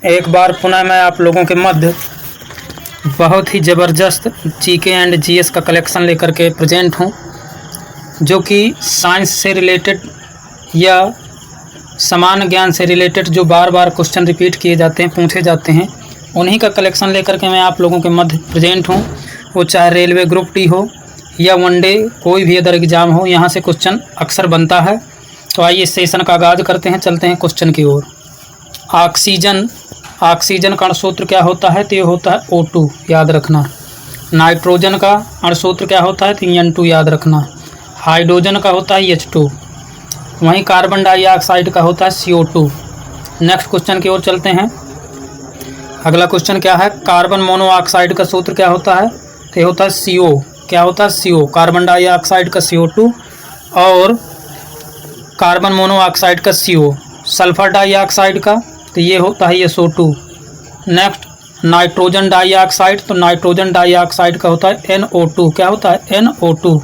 एक बार पुनः मैं आप लोगों के मध्य बहुत ही ज़बरदस्त जीके एंड जीएस का कलेक्शन लेकर के प्रेजेंट हूँ, जो कि साइंस से रिलेटेड या सामान्य ज्ञान से रिलेटेड जो बार बार क्वेश्चन रिपीट किए जाते हैं, पूछे जाते हैं, उन्हीं का कलेक्शन लेकर के मैं आप लोगों के मध्य प्रेजेंट हूँ। वो चाहे रेलवे ग्रुप डी हो या वनडे कोई भी अदर एग्ज़ाम हो, यहाँ से क्वेश्चन अक्सर बनता है। तो आइए इस सेशन का आगाज़ करते हैं, चलते हैं क्वेश्चन की ओर। ऑक्सीजन का अणुसूत्र क्या होता है? तो ये होता है O2, याद रखना। नाइट्रोजन का अणुसूत्र क्या होता है? तो N2, याद रखना। हाइड्रोजन का होता है H2। वहीं कार्बन डाइऑक्साइड का होता है CO2। नेक्स्ट क्वेश्चन की ओर चलते हैं। अगला क्वेश्चन क्या है? कार्बन मोनोऑक्साइड का सूत्र क्या होता है? तो ये होता है CO। क्या होता है? CO। कार्बन डाइऑक्साइड का CO2 और कार्बन मोनोऑक्साइड का CO। सल्फर डाइऑक्साइड का तो ये होता है SO2। नेक्स्ट नाइट्रोजन डाइऑक्साइड, तो नाइट्रोजन डाइऑक्साइड का होता है NO2। क्या होता है? NO2।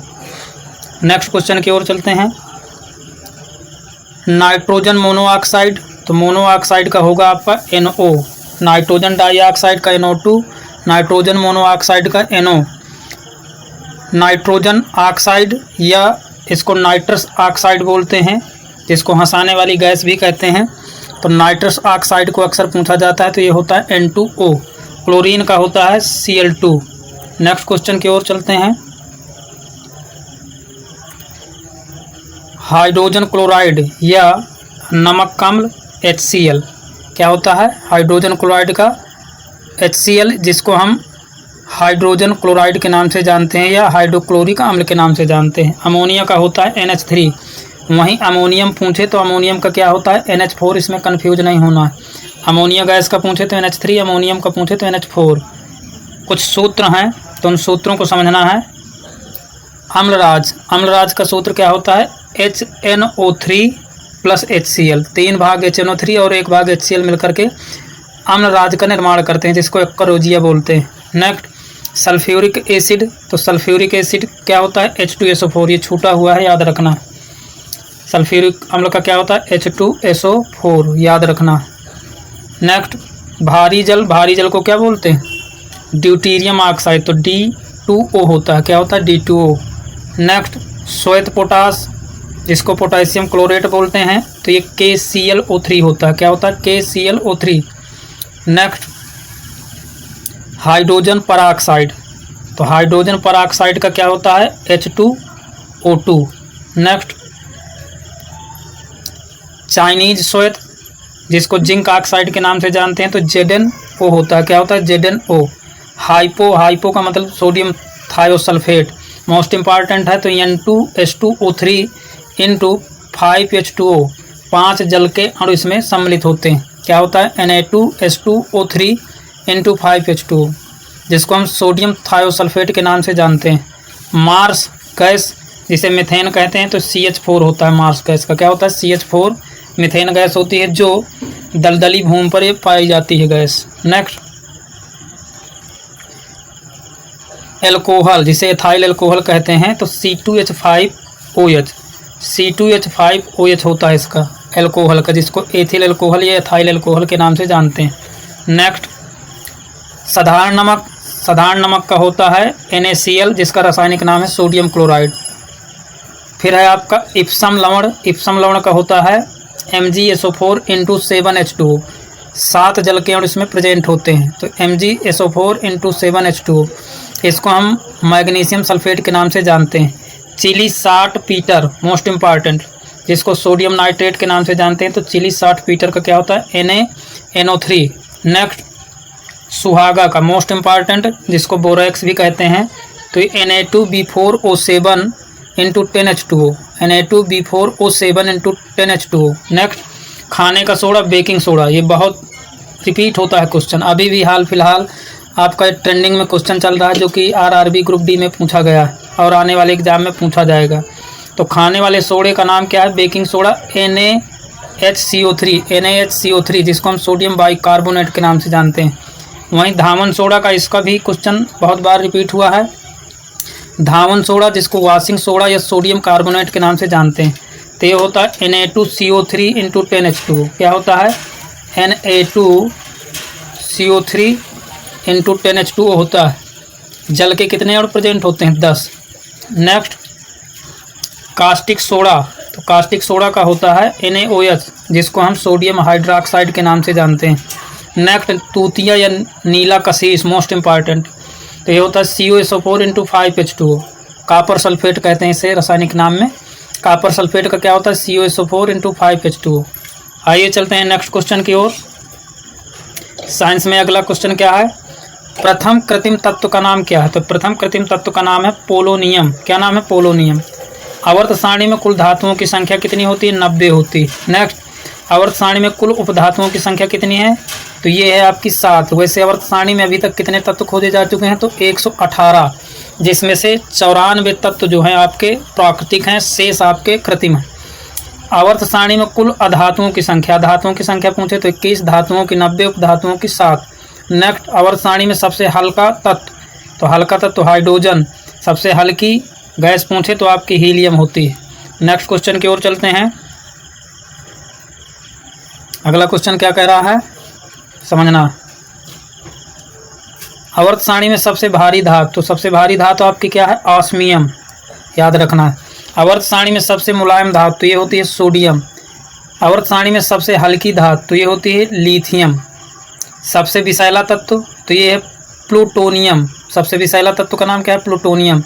नेक्स्ट क्वेश्चन की ओर चलते हैं। नाइट्रोजन मोनोऑक्साइड, तो मोनोऑक्साइड का होगा आपका NO। नाइट्रोजन डाइऑक्साइड का NO2, नाइट्रोजन मोनोऑक्साइड का NO। नाइट्रोजन ऑक्साइड या इसको नाइट्रस ऑक्साइड बोलते हैं, जिसको हंसाने वाली गैस भी कहते हैं। तो नाइट्रस ऑक्साइड को अक्सर पूछा जाता है, तो ये होता है N2O। क्लोरीन का होता है Cl2। नेक्स्ट क्वेश्चन की ओर चलते हैं। हाइड्रोजन क्लोराइड या नमक अम्ल HCl क्या होता है? हाइड्रोजन क्लोराइड का HCl, जिसको हम हाइड्रोजन क्लोराइड के नाम से जानते हैं या हाइड्रोक्लोरिक अम्ल के नाम से जानते हैं। अमोनिया का होता है NH3। वहीं अमोनियम पूछे तो अमोनियम का क्या होता है? NH4। इसमें कन्फ्यूज नहीं होना है। अमोनिया गैस का पूछे तो NH3, अमोनियम का पूछे तो NH4। कुछ सूत्र हैं तो उन सूत्रों को समझना है। अम्लराज का सूत्र क्या होता है? HNO3 plus HCl। 3 भाग HNO3 और 1 भाग HCl मिलकर के अम्लराज का निर्माण करते हैं, जिसको एक्करोजिया बोलते हैं। नेक्स्ट सल्फ्यूरिक एसिड, तो सल्फ्यूरिक एसिड क्या होता है? H2SO4। ये छूटा हुआ है, याद रखना। सल्फ्यूरिक अम्ल का क्या होता है? H2SO4, याद रखना। नेक्स्ट भारी जल को क्या बोलते हैं? ड्यूटीरियम ऑक्साइड, तो D2O होता है। क्या होता है? D2O। नेक्स्ट श्वेत पोटास, जिसको पोटेशियम क्लोरेट बोलते हैं, तो ये KClO3 होता है। क्या होता है? KClO3। नेक्स्ट हाइड्रोजन परऑक्साइड, तो हाइड्रोजन परऑक्साइड का क्या होता है? H2O2। नेक्स्ट चाइनीज श्वेत, जिसको जिंक ऑक्साइड के नाम से जानते हैं, तो ZnO होता है। क्या होता है? ZnO। हाइपो का मतलब सोडियम थायोसल्फेट, मोस्ट इम्पॉर्टेंट है, तो N2H2O3 इंटू 5H2O। 5 जल के अणु इसमें सम्मिलित होते हैं। क्या होता है? Na2H2O3 इंटू 5H2O, जिसको हम सोडियम थायोसल्फेट के नाम से जानते हैं। मार्स गैस, जिसे मीथेन कहते हैं, तो CH4 होता है मार्स गैस का। क्या होता है? CH4 मीथेन गैस होती है, जो दलदली भूमि पर ये पाई जाती है गैस। नेक्स्ट एल्कोहल, जिसे एथाइल एल्कोहल कहते हैं, तो C2H5OH। C2H5OH होता है इसका एल्कोहल का, जिसको एथिल एल्कोहल या एथाइल एल्कोहल के नाम से जानते हैं। नेक्स्ट साधारण नमक का होता है NaCl, जिसका रासायनिक नाम है सोडियम क्लोराइड। फिर है आपका इप्सम लवण का होता है MgSO4 इंटू 7H2O। 7 जल के अणु इसमें प्रेजेंट होते हैं, तो MgSO4 इंटू 7H2O। इसको हम मैग्नीशियम सल्फेट के नाम से जानते हैं। Chile saltpetre, most important, जिसको सोडियम नाइट्रेट के नाम से जानते हैं, तो चिली साल्ट पीटर का क्या होता है? NaNO3। नेक्स्ट सुहागा का, मोस्ट इम्पॉर्टेंट, जिसको बोरेक्स भी कहते हैं, तो Na2B4O7 into 10H2O। Na2B4O7 into 10H2O। Next खाने का सोडा, बेकिंग सोडा, ये बहुत रिपीट होता है क्वेश्चन। अभी भी हाल फिलहाल आपका ट्रेंडिंग में क्वेश्चन चल रहा है, जो कि RRB ग्रुप डी में पूछा गया है और आने वाले एग्जाम में पूछा जाएगा। तो खाने वाले सोडे का नाम क्या है? बेकिंग सोडा, NaHCO3, जिसको हम सोडियम बाइकार्बोनेट के नाम से जानते हैं। वहीं धावन सोडा का, इसका भी क्वेश्चन बहुत बार रिपीट हुआ है। धावन सोडा, जिसको वॉशिंग सोडा या सोडियम कार्बोनेट के नाम से जानते हैं, तो ये होता है Na2CO3 इंटू 10H2। क्या होता है? Na2 CO3 इंटू 10H2O होता है। जल के कितने अणु प्रेजेंट होते हैं? 10। नेक्स्ट कास्टिक सोडा, तो कास्टिक सोडा का होता है NaOH, जिसको हम सोडियम हाइड्रोक्साइड के नाम से जानते हैं। नेक्स्ट तूतिया या नीला कशीस, मोस्ट इंपॉर्टेंट, तो ये होता है CuSO4 into 5H2O। Copper sulphate कहते हैं इसे रासायनिक नाम में। कापर सल्फेट का क्या होता है? CuSO4 into 5H2O। आइए चलते हैं नेक्स्ट क्वेश्चन की ओर। साइंस में अगला क्वेश्चन क्या है? प्रथम कृत्रिम तत्व का नाम क्या है? तो प्रथम कृत्रिम तत्व का नाम है पोलोनियम। क्या नाम है? पोलोनियम। आवर्त सारणी में कुल धातुओं की संख्या कितनी होती है? 90 होती है। नेक्स्ट आवर्त सारणी में कुल उपधातुओं की संख्या कितनी है? तो ये है आपकी 7। वैसे आवर्त सारणी में अभी तक कितने तत्व खोजे जा चुके हैं? तो 118, जिसमें से 94 तत्व जो हैं आपके प्राकृतिक हैं, शेष आपके कृत्रिम हैं। आवर्त सारणी में कुल अधातुओं की संख्या, धातुओं की संख्या पूछे तो 21 धातुओं की, 90 उपधातुओं की 7। नेक्स्ट आवर्त सारणी में सबसे हल्का तत्व, तो हल्का तत्व हाइड्रोजन। सबसे हल्की गैस पूछे तो आपकी हीलियम होती है। नेक्स्ट क्वेश्चन की ओर चलते हैं। अगला क्वेश्चन क्या कह रहा है समझना। आवर्त सारणी में सबसे भारी धातु, तो सबसे भारी धातु आपकी क्या है? ऑस्मियम, याद रखना है। आवर्त सारणी में सबसे मुलायम धातु, तो ये होती है सोडियम। आवर्त सारणी में सबसे हल्की धातु, तो ये होती है लिथियम। सबसे विषैला तत्व, तो ये है प्लूटोनियम। सबसे विषैला तत्व का नाम क्या है? प्लूटोनियम।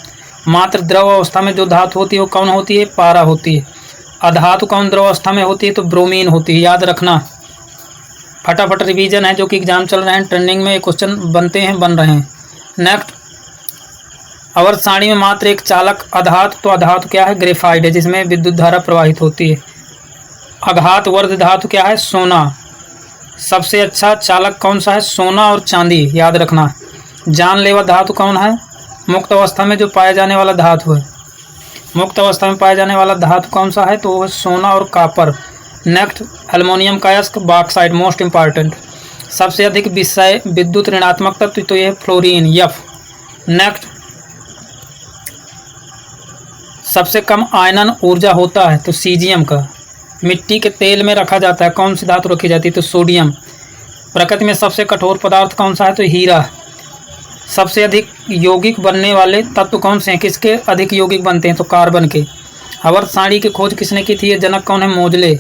मात्र द्रव अवस्था में जो धातु होती है वो कौन होती है? पारा होती है। अधातु कौन द्रव अवस्था में होती है? तो ब्रोमीन होती है, याद रखना। फटाफट रिवीजन है, जो कि एग्जाम चल रहे हैं, ट्रेंडिंग में क्वेश्चन बनते हैं, बन रहे हैं। नेक्स्ट आवर्त सारणी में मात्र एक चालक अधातु, तो अधातु क्या है? ग्रेफाइट है, जिसमें विद्युत धारा प्रवाहित होती है। अघात वर्ध धातु क्या है? सोना। सबसे अच्छा चालक कौन सा है? सोना और चांदी, याद रखना। जानलेवा धातु कौन है? मुक्त अवस्था में जो पाया जाने वाला धातु है। मुक्त अवस्था में पाया जाने वाला धातु कौन सा है? तो वो है सोना और कापर। नेक्स्ट एल्युमिनियम का अयस्क, बॉक्साइट, मोस्ट इंपॉर्टेंट। सबसे अधिक विषय विद्युत ऋणात्मक तत्व, तो ये है फ्लोरीन, F। नेक्स्ट सबसे कम आयनन ऊर्जा होता है, तो सीजियम का। मिट्टी के तेल में रखा जाता है, कौन सी धातु रखी जाती है? तो सोडियम। प्रकृति में सबसे कठोर पदार्थ कौन सा है? तो हीरा। सबसे अधिक यौगिक बनने वाले तत्व कौन से हैं? किसके अधिक यौगिक बनते हैं? तो कार्बन के। आवर्त सारणी की खोज किसने की थी? जनक कौन है? मोजले।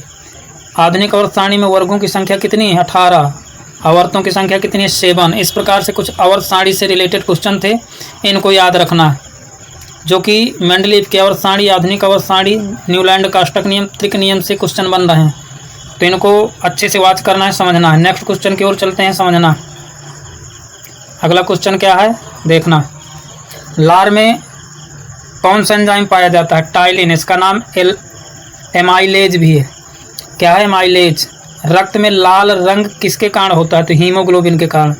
आधुनिक आवर्त सारणी में वर्गों की संख्या कितनी है? 18। आवर्तों की संख्या कितनी है? 7। इस प्रकार से कुछ आवर्त सारणी से रिलेटेड क्वेश्चन थे, इनको याद रखना है, जो कि मेंडलीव की आवर्त सारणी, आधुनिक आवर्त सारणी, न्यूलैंड का अष्टक नियम, त्रिक नियम से क्वेश्चन बन रहे हैं, तो इनको अच्छे से वॉच करना है, समझना है। नेक्स्ट क्वेश्चन की ओर चलते हैं, समझना। अगला क्वेश्चन क्या है देखना। लार में कौन सा एंजाइम पाया जाता है? टाइलिन। इसका नाम एमाइलेज भी है। क्या है? एमाइलेज। रक्त में लाल रंग किसके कारण होता है? तो हीमोग्लोबिन के कारण।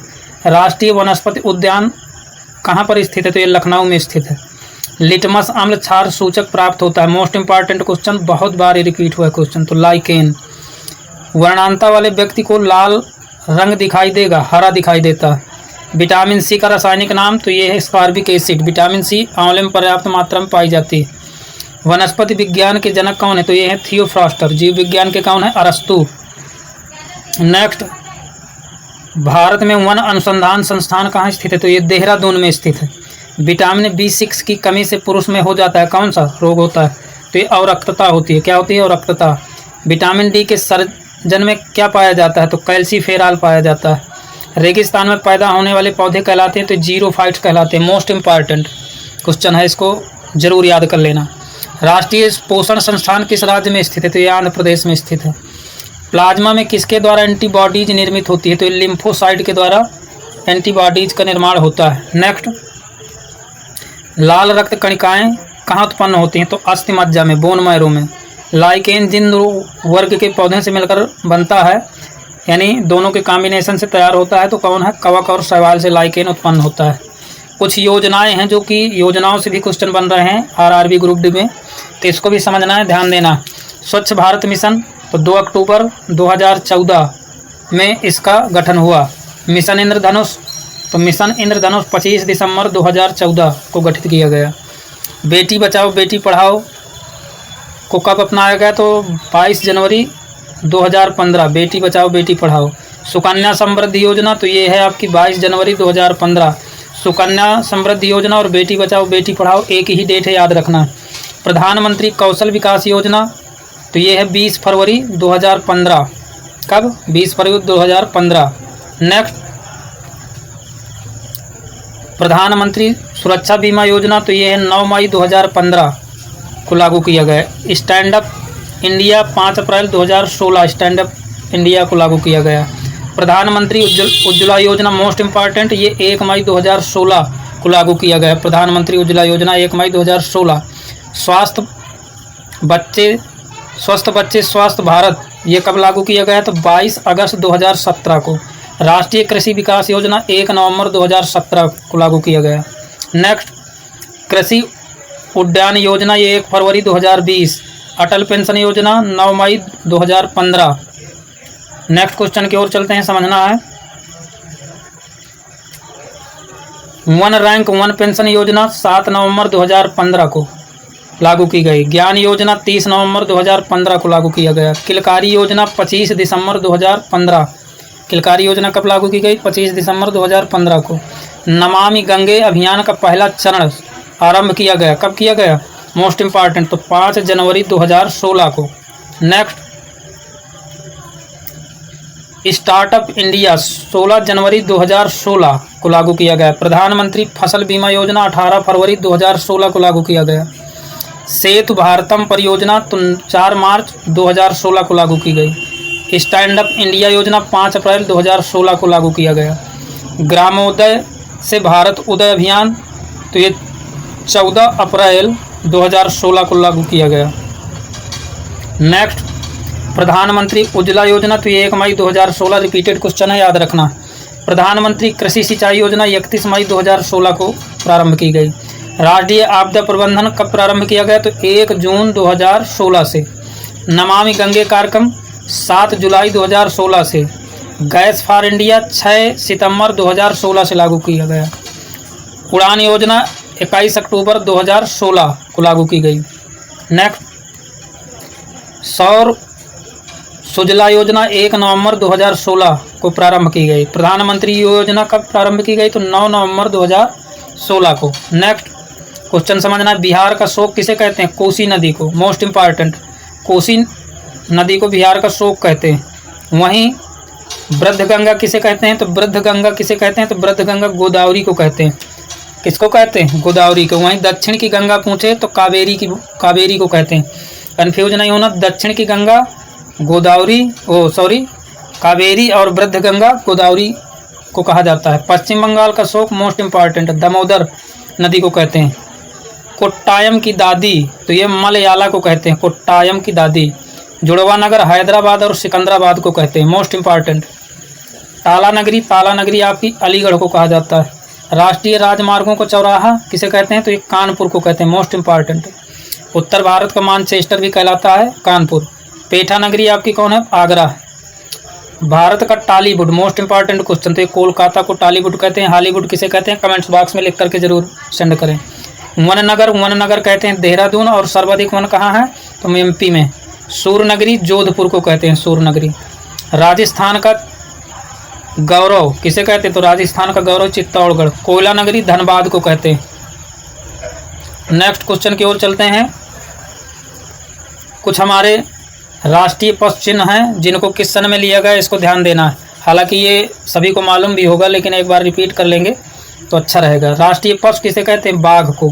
राष्ट्रीय वनस्पति उद्यान कहाँ पर स्थित है? तो ये लखनऊ में स्थित है। लिटमस अम्ल क्षार सूचक प्राप्त होता है, मोस्ट इंपॉर्टेंट क्वेश्चन, बहुत बार रिपीट हुआ है क्वेश्चन, तो लाइकेन। वर्णांता वाले व्यक्ति को लाल रंग दिखाई देगा, हरा दिखाई देता है। विटामिन सी का रासायनिक नाम, तो ये है स्कॉर्बिक एसिड। विटामिन सी आंवले में पर्याप्त मात्रा में पाई जाती है। वनस्पति विज्ञान के जनक कौन है? तो ये है थियोफ्रास्टर। जीव विज्ञान के कौन है? अरस्तु। नेक्स्ट भारत में वन अनुसंधान संस्थान कहाँ स्थित है? तो ये देहरादून में स्थित है। विटामिन B6 की कमी से पुरुष में हो जाता है कौन सा रोग होता है? तो ये अवरक्तता होती है। क्या होती है? अवरक्तता। विटामिन डी के सर्जन में क्या पाया जाता है? तो कैल्सीफेरॉल पाया जाता है। रेगिस्तान में पैदा होने वाले पौधे कहलाते हैं, तो जीरोफाइट्स कहलाते हैं, मोस्ट इंपॉर्टेंट क्वेश्चन है, इसको जरूर याद कर लेना। राष्ट्रीय पोषण संस्थान किस राज्य में स्थित है? तो ये आंध्र प्रदेश में स्थित है। प्लाज्मा में किसके द्वारा एंटीबॉडीज निर्मित होती है? तो लिम्फोसाइट के द्वारा एंटीबॉडीज का निर्माण होता है। नेक्स्ट लाल रक्त कणिकाएं कहाँ उत्पन्न होती हैं? तो अस्थि मज्जा में, बोन मैरो में। लाइकेन जिन वर्ग के पौधे से मिलकर बनता है, यानी दोनों के कॉम्बिनेशन से तैयार होता है, तो कौन है? कवक और शैवाल से लाइकेन उत्पन्न होता है। कुछ योजनाएं हैं जो कि योजनाओं से भी क्वेश्चन बन रहे हैं आरआरबी ग्रुप डी में, तो इसको भी समझना है, ध्यान देना। स्वच्छ भारत मिशन, तो 2 अक्टूबर 2014 में इसका गठन हुआ। मिशन इंद्रधनुष, तो मिशन इंद्रधनुष 25 दिसंबर 2014 को गठित किया गया। बेटी बचाओ बेटी पढ़ाओ को कब अपनाया गया? तो 22 जनवरी 2015, बेटी बचाओ बेटी पढ़ाओ। सुकन्या समृद्धि योजना, तो ये है आपकी 22 जनवरी 2015। सुकन्या समृद्धि योजना और बेटी बचाओ बेटी पढ़ाओ एक ही डेट है, याद रखना। प्रधानमंत्री कौशल विकास योजना, तो ये है 20 फरवरी 2015। कब? 20 फरवरी 2015। नेक्स्ट, प्रधानमंत्री सुरक्षा बीमा योजना, तो ये है 9 मई 2015 को लागू किया गया। स्टैंड अप इंडिया 5 अप्रैल 2016 स्टैंड अप इंडिया को लागू किया गया। प्रधानमंत्री उज्ज्वला योजना मोस्ट इम्पॉर्टेंट, ये 1 मई 2016 को लागू किया गया। प्रधानमंत्री उज्ज्वला योजना 1 मई 2016। स्वस्थ बच्चे स्वस्थ भारत, ये कब लागू किया गया? तो 22 अगस्त 2017 को। राष्ट्रीय कृषि विकास योजना 1 नवंबर 2017 को लागू किया गया। नेक्स्ट, कृषि उद्यान योजना, ये 1 फरवरी 2020। अटल पेंशन योजना 9 मई 2015। नेक्स्ट क्वेश्चन की ओर चलते हैं, समझना है। वन रैंक वन पेंशन योजना 7 नवंबर 2015 को लागू की गई। ज्ञान योजना 30 नवंबर 2015 को लागू किया गया। किलकारी योजना 25 दिसंबर 2015। किलकारी योजना कब लागू की गई? 25 दिसंबर 2015 को। नमामि गंगे अभियान का पहला चरण आरंभ किया गया। कब किया गया? मोस्ट इम्पॉर्टेंट, तो 5 जनवरी 2016 को। नेक्स्ट, स्टार्टअप इंडिया 16 जनवरी 2016 को लागू किया गया। प्रधानमंत्री फसल बीमा योजना 18 फरवरी 2016 को लागू किया गया। सेतु भारतम परियोजना 4 मार्च 2016 को लागू की गई। स्टैंड अप इंडिया योजना 5 अप्रैल 2016 को लागू किया गया। ग्रामोदय से भारत उदय अभियान, तो ये 14 अप्रैल 2016 को लागू किया गया। नेक्स्ट, प्रधानमंत्री उज्ज्वला योजना, तो ये 1 मई 2016 रिपीटेड क्वेश्चन है, याद रखना। प्रधानमंत्री कृषि सिंचाई योजना 31 मई 2016 को प्रारंभ की गई। राष्ट्रीय आपदा प्रबंधन कब प्रारंभ किया गया? तो 1 जून 2016 से। नमामि गंगे कार्यक्रम 7 जुलाई 2016 से। गैस फॉर इंडिया 6 सितंबर 2016 से लागू किया गया। उड़ान योजना 21 अक्टूबर 2016 को लागू की गई। नेक्स्ट, सौर सुजला योजना 1 नवंबर 2016 को प्रारंभ की गई। प्रधानमंत्री योजना कब प्रारंभ की गई? तो 9 नवंबर 2016 को। नेक्स्ट क्वेश्चन समझना, बिहार का शोक किसे कहते हैं? कोसी नदी को। मोस्ट इम्पॉर्टेंट, कोसी नदी को बिहार का शोक कहते हैं। वहीं वृद्ध गंगा किसे कहते हैं? तो वृद्ध गंगा किसे कहते हैं? तो वृद्ध गंगा गोदावरी को कहते हैं। किसको कहते हैं? गोदावरी को। वहीं दक्षिण की गंगा पूछे तो कावेरी को कहते हैं। कन्फ्यूज नहीं होना, दक्षिण की गंगा कावेरी और वृद्ध गंगा गोदावरी को कहा जाता है। पश्चिम बंगाल का शोक मोस्ट इम्पॉर्टेंट दामोदर नदी को कहते हैं। कोट्टायम की दादी, तो ये मलयाला को कहते हैं। कोट्टायम की दादी। जुड़वा नगर हैदराबाद और सिकंदराबाद को कहते हैं। Most important. ताला नगरी आपकी अलीगढ़ को कहा जाता है। राष्ट्रीय राजमार्गों को चौराहा किसे कहते हैं? तो ये कानपुर को कहते हैं। Most important. उत्तर भारत का मानचेस्टर भी कहलाता है कानपुर। पेठा नगरी आपकी कौन है? आगरा। भारत का टॉलीवुड, मोस्ट इंपॉर्टेंट क्वेश्चन, तो ये कोलकाता को टॉलीवुड कहते हैं। हॉलीवुड किसे कहते हैं? कमेंट्स बॉक्स में लिख करके जरूर सेंड करें। वन नगर कहते हैं देहरादून, और सर्वाधिक वन कहाँ है? तो एमपी में। सूर्यनगरी जोधपुर को कहते हैं। सूर्यनगरी। राजस्थान का गौरव किसे कहते हैं? तो राजस्थान का गौरव चित्तौड़गढ़। कोयला नगरी धनबाद को कहते हैं। नेक्स्ट क्वेश्चन की ओर चलते हैं। कुछ हमारे राष्ट्रीय पशु चिन्ह हैं जिनको किस सन में लिया गया, इसको ध्यान देना है। हालांकि ये सभी को मालूम भी होगा, लेकिन एक बार रिपीट कर लेंगे तो अच्छा रहेगा। राष्ट्रीय पशु किसे कहते हैं? बाघ को।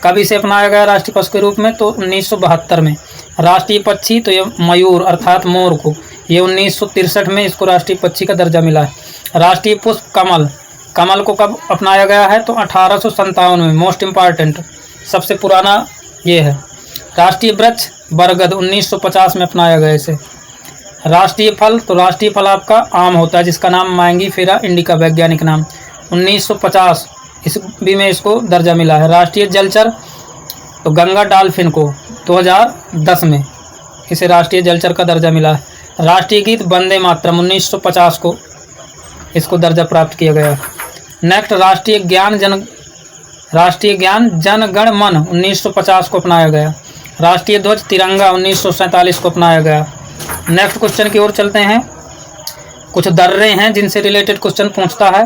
कब इसे अपनाया गया राष्ट्रीय पशु के रूप में? तो 1972 में। राष्ट्रीय पक्षी, तो ये मयूर अर्थात मोर को। ये 1963 में इसको राष्ट्रीय पक्षी का दर्जा मिला है। राष्ट्रीय पुष्प कमल को कब अपनाया गया है? तो 1857 में। मोस्ट इम्पॉर्टेंट, सबसे पुराना ये है। राष्ट्रीय वृक्ष बरगद 1950 में अपनाया गया इसे। राष्ट्रीय फल, तो राष्ट्रीय फल आपका आम होता है, जिसका नाम मैंगीफेरा इंडिका वैज्ञानिक नाम। 1950 ईस्वी में इसको दर्जा मिला है। राष्ट्रीय जलचर, तो गंगा डॉल्फिन को 2010 में इसे राष्ट्रीय जलचर का दर्जा मिला है। राष्ट्रीय गीत वंदे मातरम 1950 को इसको दर्जा प्राप्त किया गया। नेक्स्ट, राष्ट्रीय ज्ञान जन गण मन 1950 को अपनाया गया। राष्ट्रीय ध्वज तिरंगा 1947 को अपनाया गया। नेक्स्ट क्वेश्चन की ओर चलते हैं। कुछ दर्रे हैं जिनसे रिलेटेड क्वेश्चन पूछता है,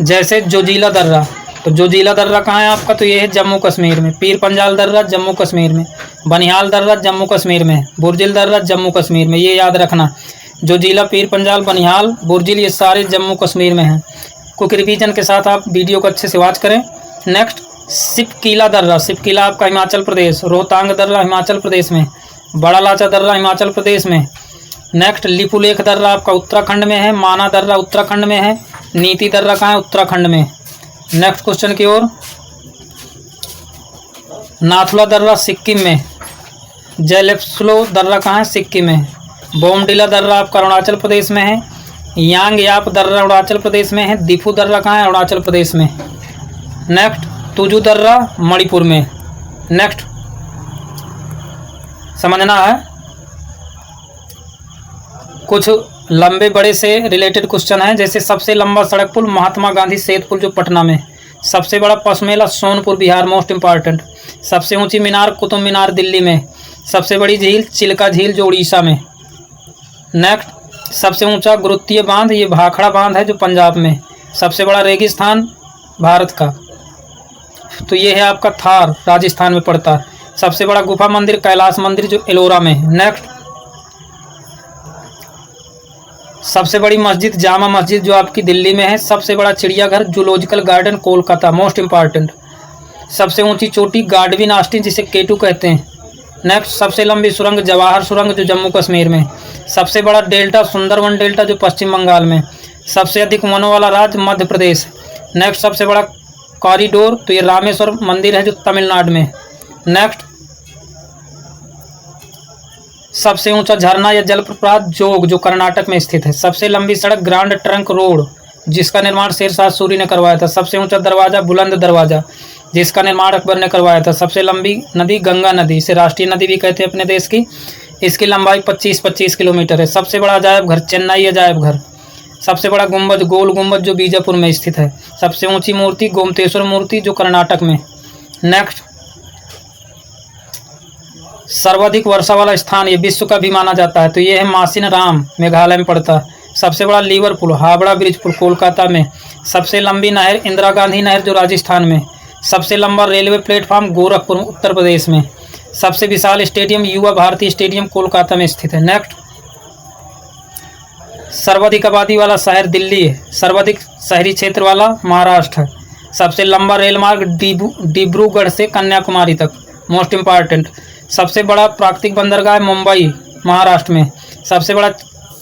जैसे जोजिला दर्रा। तो जोजिला दर्रा कहाँ है आपका? तो ये है जम्मू कश्मीर में। पीर पंजाल दर्रा जम्मू कश्मीर में, बनिहाल दर्रा जम्मू कश्मीर में, बुर्जिल दर्रा जम्मू कश्मीर में। ये याद रखना, जोजिला, पीर पंजाल, बनिहाल, बुर्जिल, ये सारे जम्मू कश्मीर में हैं। क्विक रिवीजन के साथ आप वीडियो को अच्छे से वॉच करें। नेक्स्ट, सिपकीला दर्रा। सिपकीला आपका हिमाचल प्रदेश। रोहतांग दर्रा हिमाचल प्रदेश में। बड़ा लाचा दर्रा हिमाचल प्रदेश में। नेक्स्ट, लिपुलेख दर्रा आपका उत्तराखंड में है। माना दर्रा उत्तराखंड में है। नीति दर्रा कहाँ है? उत्तराखंड में। नेक्स्ट क्वेश्चन की ओर, नाथुला दर्रा सिक्किम में। जेलेप्सलो दर्रा कहाँ है? सिक्किम में। बोमडिला दर्रा आपका अरुणाचल प्रदेश में है। यांग याप दर्रा अरुणाचल प्रदेश में है। दिफू दर्रा कहाँ है? अरुणाचल प्रदेश में। नेक्स्ट, तुजू दर्रा मणिपुर में। नेक्स्ट समझना है, कुछ लंबे बड़े से रिलेटेड क्वेश्चन है, जैसे सबसे लंबा सड़क पुल महात्मा गांधी सेतु पुल जो पटना में। सबसे बड़ा पशु मेला सोनपुर बिहार, मोस्ट इंपॉर्टेंट। सबसे ऊंची मीनार कुतुब मीनार दिल्ली में। सबसे बड़ी झील चिल्का झील जो उड़ीसा में। नेक्स्ट, सबसे ऊंचा गुरुत्वीय बांध ये भाखड़ा बांध है जो पंजाब में। सबसे बड़ा रेगिस्तान भारत का तो ये है आपका थार, राजस्थान में पड़ता है। सबसे बड़ा गुफा मंदिर कैलाश मंदिर जो एलोरा में। नेक्स्ट, सबसे बड़ी मस्जिद जामा मस्जिद जो आपकी दिल्ली में है। सबसे बड़ा चिड़ियाघर zoological garden Kolkata, most important. सबसे ऊंची चोटी गार्डविन ऑस्टिन जिसे केटू कहते हैं। नेक्स्ट, सबसे लंबी सुरंग जवाहर सुरंग जो जम्मू कश्मीर में। सबसे बड़ा डेल्टा सुंदरवन डेल्टा जो पश्चिम बंगाल में। सबसे अधिक वनों वाला राज्य मध्य प्रदेश। नेक्स्ट, सबसे बड़ा कॉरिडोर तो ये रामेश्वर मंदिर है जो तमिलनाडु में। नेक्स्ट, सबसे ऊंचा झरना या जलप्रपात जोग जो कर्नाटक में स्थित है। सबसे लंबी सड़क ग्रांड ट्रंक रोड जिसका निर्माण शेरशाह सूरी ने करवाया था। सबसे ऊंचा दरवाजा बुलंद दरवाजा जिसका निर्माण अकबर ने करवाया था। सबसे लंबी नदी गंगा नदी, इसे राष्ट्रीय नदी भी कहते हैं अपने देश की। इसकी लंबाई 25 किलोमीटर है। सबसे बड़ा अजायब घर चेन्नई अजायब घर। सबसे बड़ा गुंबद गोल गुंबद जो बीजापुर में स्थित है। सबसे ऊंची मूर्ति गोमतेश्वर मूर्ति जो कर्नाटक में। नेक्स्ट, सर्वाधिक वर्षा वाला स्थान ये विश्व का भी माना जाता है तो ये है मासिन राम, मेघालय में पड़ता है। सबसे बड़ा लीवर पुल हावड़ा ब्रिज पुल कोलकाता में। सबसे लंबी नहर इंदिरा गांधी नहर जो राजस्थान में। सबसे लंबा रेलवे प्लेटफॉर्म गोरखपुर उत्तर प्रदेश में। सबसे विशाल स्टेडियम युवा भारती स्टेडियम कोलकाता में स्थित है। नेक्स्ट, सर्वाधिक आबादी वाला शहर दिल्ली है। सर्वाधिक शहरी क्षेत्र वाला महाराष्ट्र है। सबसे लंबा रेल मार्ग डिब्रूगढ़ से कन्याकुमारी तक, मोस्ट इंपॉर्टेंट। सबसे बड़ा प्राकृतिक बंदरगाह मुंबई महाराष्ट्र में। सबसे बड़ा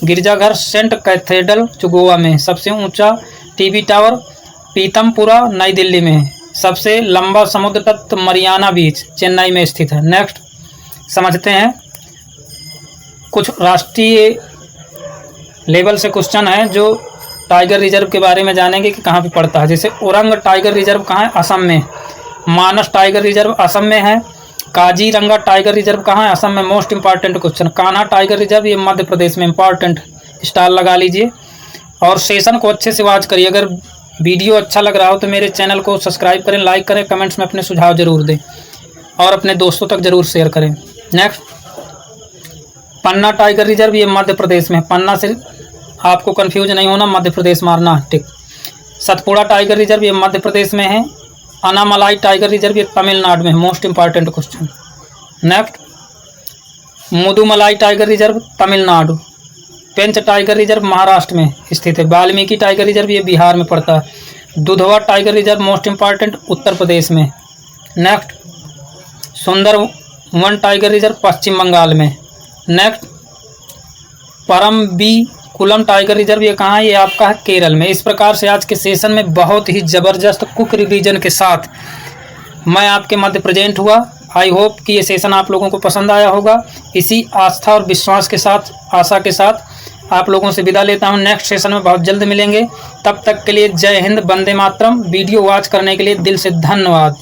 गिरजाघर सेंट कैथेड्रल जो गोवा में। सबसे ऊंचा टीवी टावर पीतमपुरा नई दिल्ली में। सबसे लंबा समुद्र तट मरियाना बीच चेन्नई में स्थित है। नेक्स्ट समझते हैं, कुछ राष्ट्रीय लेवल से क्वेश्चन है जो टाइगर रिजर्व के बारे में जानेंगे कि कहाँ पे पड़ता है। जैसे औरंग टाइगर रिजर्व कहाँ है? असम में। मानस टाइगर रिजर्व असम में है। काजीरंगा टाइगर रिजर्व कहाँ है? असम में, most important question. Kanha tiger reserve ये मध्य प्रदेश में, इंपॉर्टेंट, स्टार लगा लीजिए। और सेशन को अच्छे से वॉच करिए। अगर वीडियो अच्छा लग रहा हो तो मेरे चैनल को सब्सक्राइब करें, लाइक करें, कमेंट्स में अपने सुझाव जरूर दें और अपने दोस्तों तक जरूर शेयर करें। नेक्स्ट, पन्ना टाइगर रिजर्व ये मध्य प्रदेश में। पन्ना से आपको कंफ्यूज नहीं होना, मध्य प्रदेश मारना, ठीक। सतपुड़ा टाइगर रिजर्व ये मध्य प्रदेश में है। अनामलाई टाइगर रिजर्व ये तमिलनाडु में, most important question. Next, Mudumalai tiger reserve Tamil Nadu. Pench tiger reserve Maharashtra में स्थित है। वाल्मीकि टाइगर रिजर्व ये बिहार में पड़ता है। Dudhwa tiger reserve most important Uttar Pradesh में। Next, Sundarban tiger reserve Paschim Bengal में। नेक्स्ट, परम्बिकुलम टाइगर रिजर्व ये कहाँ है? ये आपका है केरल में। इस प्रकार से आज के सेशन में बहुत ही ज़बरदस्त क्विक रिवीजन के साथ मैं आपके मध्य प्रेजेंट हुआ। आई होप कि ये सेशन आप लोगों को पसंद आया होगा। इसी आस्था और विश्वास के साथ, आशा के साथ आप लोगों से विदा लेता हूँ। नेक्स्ट सेशन में बहुत जल्द मिलेंगे। तब तक के लिए जय हिंद, वंदे मातरम। वीडियो वॉच करने के लिए दिल से धन्यवाद।